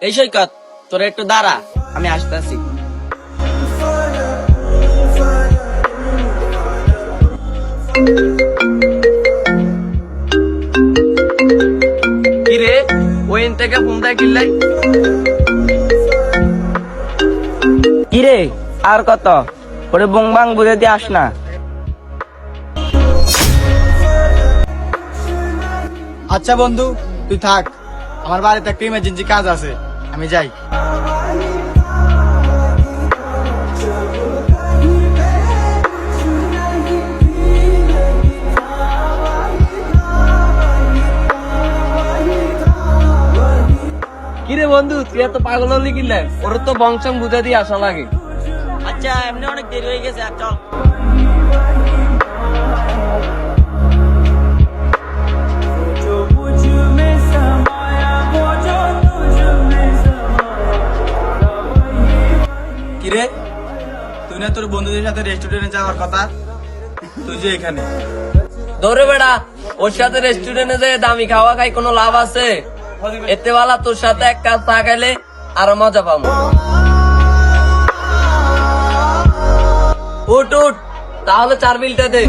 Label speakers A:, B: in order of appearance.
A: এই সৈকত, তোরা একটু দাঁড়া, আমি আসতেছি। কিরে, ওইন থেকে ফোন দেয় কিল্লাই? কিরে, আর কত ওরে বংবাং বুঝে দিয়ে আস না।
B: আচ্ছা বন্ধু, তুই থাক, আমার বাড়িতে একটা ইমার্জেন্সি কাজ আছে, আমি যাই।
A: কিরে বন্ধু, তুই এত পাগল হলি কিল্লাই? ওর তো বংশং বুঝে দিয়ে আসা লাগে। আচ্ছা, এমনি অনেক দেরি হয়ে গেছে, আর চল।
B: কিরে, তুই না তোর বন্ধুদের সাথে রেস্টুরেন্টে যাওয়ার কথা, তুই যে এখানে?
A: দৌড়ে বেড়া, ওর সাথে রেস্টুরেন্টে যে দামি খাওয়া খাই কোনো লাভ আছে? এতে বেলা তোর সাথে এক কাজ চা খাইলে আরো মজা পাবো। উঠ উঠ, তাহলে 4 বিলটা দে।